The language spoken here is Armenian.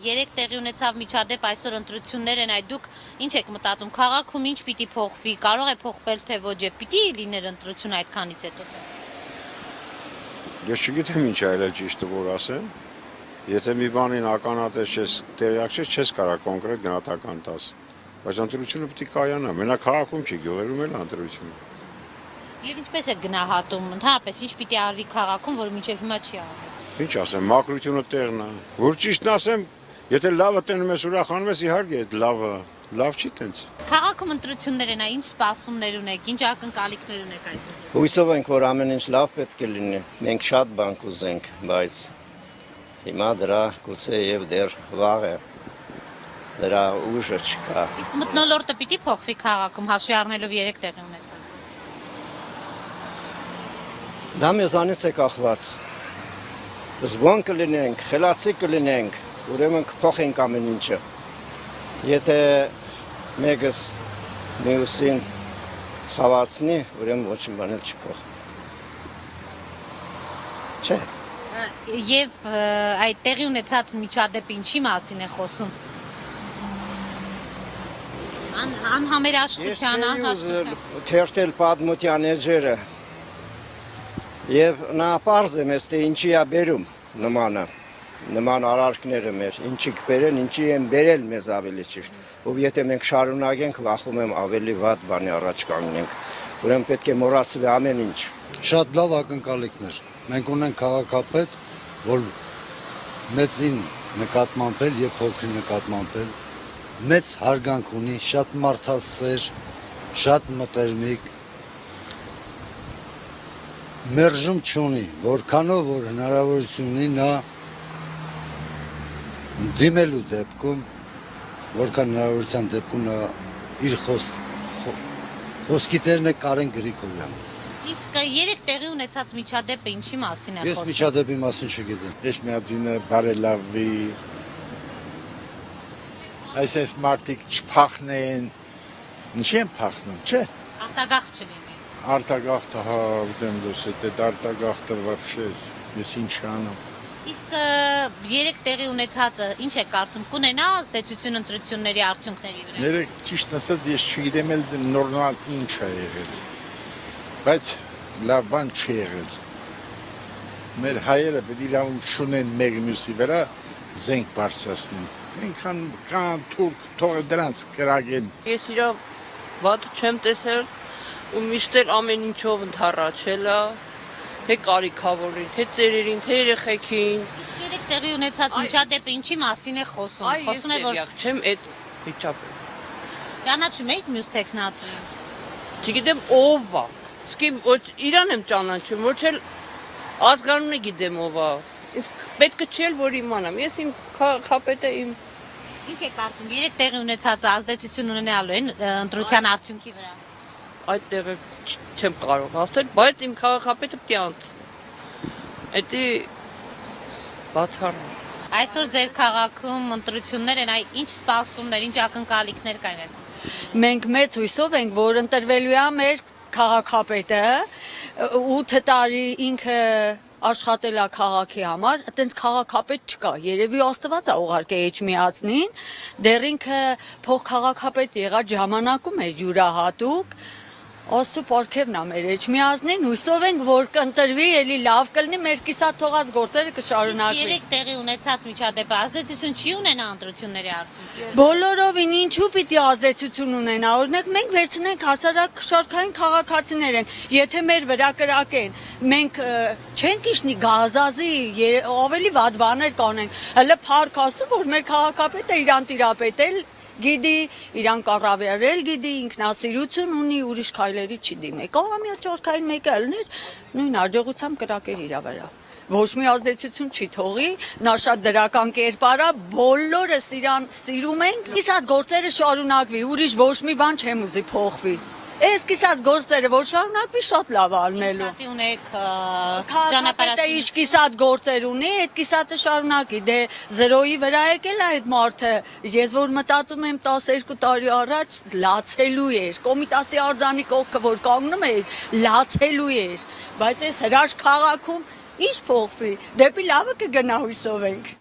երեք տեղի ունեցավ միջադեպ, այսօր ընտրություններ են, այդ դուք ինչ եք մտածում, քաղաքում ինչ պիտի փոխվի, կարող է փոխվել թե ոչ, եւ պիտի լիներ ընտրություն այդքանից հետո։ Ես չգիտեմ ինչ այլ ճիշտը որ ասեմ։ Եթե մի բանին ականատես չես, տեղյակ չես կարող կոնկրետ գնահատական տաս։ Բայց ընտրությունը պետք է կայանա, մենակ քաղաքում չի, գյուղերում էլ ընտրությունը։ Եվ ինչպես եք գնահատում, ընդհանրապես ինչ պիտի արվի քաղաքում, որ մինչև հիմա չի արվել։ Ինչ ասեմ, մաքրությունը տեղն է։ Որ ճիշտն ասեմ, եթե լավը տենում ես, ուրախանում ես, իհարկե, այդ լավ չի տենց։ Քաղաքում ընտրություններ են, ինչ սպասումներ ունեք, ինչ ակնկալիքներ ունեք այս ընտրությունից։ Հույսով ենք, որ ամեն ինչ լավ պետք է լինի։ Մենք շատ բան կուզենք, բայց հիմա դրա գուցե եւ դեռ վաղ է։ Դրա ուժը չկա։ Իսկ մթնոլորտը պիտի փոխվի քաղաքում, հաշվի առնելով երեք տեղի ունեցածը։ Դա մեզանից է կախված։ Զգոն կլինենք, խելացի կլինենք, ուրեմն կփոխենք ամեն ինչը։ Եթե մեկս մյուսին ցավացնի, ուրեմն ոչ մի բան չփոխ։ Չէ։ Եվ այդ տեղի ունեցած միջադեպը ինչի մասին է խոսում։ Անհամերաշխության, անհաշտության։ Թերթել պատմության էջերը։ Եվ նա պարզ է մեզ, թե ինչի է բերում նման արարքները մեր, ինչի կբերեն, ինչի են բերել մեզ ավելի ճիշտ։ Ով եթե մենք շարունակենք, վախում եմ ավելի վատ բանի առաջ կանգնենք։ Ուրեմն պետք է մոռացվի ամեն ինչ։ Շատ լավ ակնկալիքներ։ Մենք ունենք քաղաքապետ, որ մեծին նկատմամբ էլ եւ փոքրի նկատմամբ էլ մեծ հարգանք ունի, շատ մարդասեր, շատ մտերմիկ, մերժում չունի, որքանով որ հնարավորություն ունի նա դիմելու դեպքում, որքան հնարավորության դեպքում նա իր խոսքի տերն է Կարեն Գրիգորյան։ Իսկ երեք տեղի ունեցած միջադեպը ինչի մասին է խոսում։ Ես միջադեպի մասին չգիտեմ։ Էջմիածինը բարելավվի, այսպես մարդիկ չփախնեն, ինչի են փախնում, չէ։ Արտագաղթ չլինի։ Արտագաղթը, հա, ուտեմ դուս, այդ արտագաղթը вообще, ես ինչ անեմ։ Իսկ երեք տեղի ունեցածը ինչ է կարծում, կունենա ազդեցություն ընտրությունների արդյունքների վրա։ Երեք ճիշտ ասած ես չգիտեմ էլ նորմալ ինչ է եղել։ Բայց լավ բան չի եղել։ Մեր հայերը պետք է իրավունք չունեն մեկ մյուսի վրա զենք բարձրացնեն։ Այնքան կան թուրք, թող դրանց կրակեն։ Ես իրա վատ չեմ տեսել ու միշտ էլ ամեն ինչով ընդառաջել է, թե կարիքավորին, թե ծերերին, թե երեխեքին։ Իսկ երեք տեղի ունեցած միջադեպը ինչի մասին է խոսում։ Խոսում է, որ չեմ այդ վիճակը։ ճանաչում եք մյուս տեխնատուն։ Չգիտեմ ով է։ Իսկ իրան եմ ճանաչում, ոչ էլ ազգանունը գիտեմ ով է։ Իսկ պետք չէ որ իմանամ։ Ես իմ քաղաքապետը իմ Ինչ է կարծում, երեք տեղի ունեցածը ազդեցություն ունենալու են ընտրության արդյունքի վրա։ Այդ տեղը չեմ կարող ասել, բայց իմ քաղաքապետը պետք է անց։ Էդի բացառ։ Այսօր ձեր քաղաքում ընտրություններ են, ինչ սպասումներ, ինչ ակնկալիքներ կային այսօր։ Մենք մեծ հույսով ենք, որ ընտրվելու է մեր քաղաքապետը 8 տարի ինքը աշխատել է քաղաքի համար, այտենց քաղաքապետ չկա, երևի Աստված է ուղարկել Էջմիածնին, դեռ ինքը փոխքաղաքապետ եղած ժամանակում էր յուրահատուկ, Աստծո պարգևն է մեր Էջմիածնին, հույսով ենք, որ կընտրվի, էլի լավ կլինի, մեր կիսատ թողած գործերը կշարունակվի։ Երեք տեղի ունեցած միջադեպը ազդեցություն չի ունենա ընտրությունների արդյունքի։ Բոլորովին ինչու պիտի ազդեցություն ունենա, օրինակ մենք վերցնենք հասարակ շարքային քաղաքացիներ են, եթե մեր վրա կրակեն, մենք չենք իշնի գազազի, ավելի վատ բաներ կանենք, հələ փառք ասում, որ մեր քաղաքապետը իրան տիրապետել գիտի, իրան կառավարել գիտի, ինքնասիրություն ունի, ուրիշ քայլերի չի դիմի։ Կարող է ճորքային մեկը ելներ, նույն աջողությամբ կրակեր իր վրա։ Ոչ մի ազդեցություն չի թողի, նա շատ դրական կերպար է, բոլորս իրան սիրում ենք։ Իսկ այդ գործերը շարունակվի, ուրիշ ոչ մի բան չեմ ուզի փոխվի։ Այս կիսած գործերը որ շարունակվի շատ լավ ալնելու։ Նկատի ունեք ճանապարհը ինչ կիսատ գործեր ունի, այդ կիսատը շարունակի։ Դե 0-ի վրա եկել է այդ մարդը։ Ես որ մտածում եմ 12 տարի առաջ լացելու էր։ Կոմիտասի արձանի կողքը որ կանգնում էր, լացելու էր։ Բայց այս հրաշք քաղաքում ինչ փոխվի։ Դեպի լավը կգնա հույսով ենք։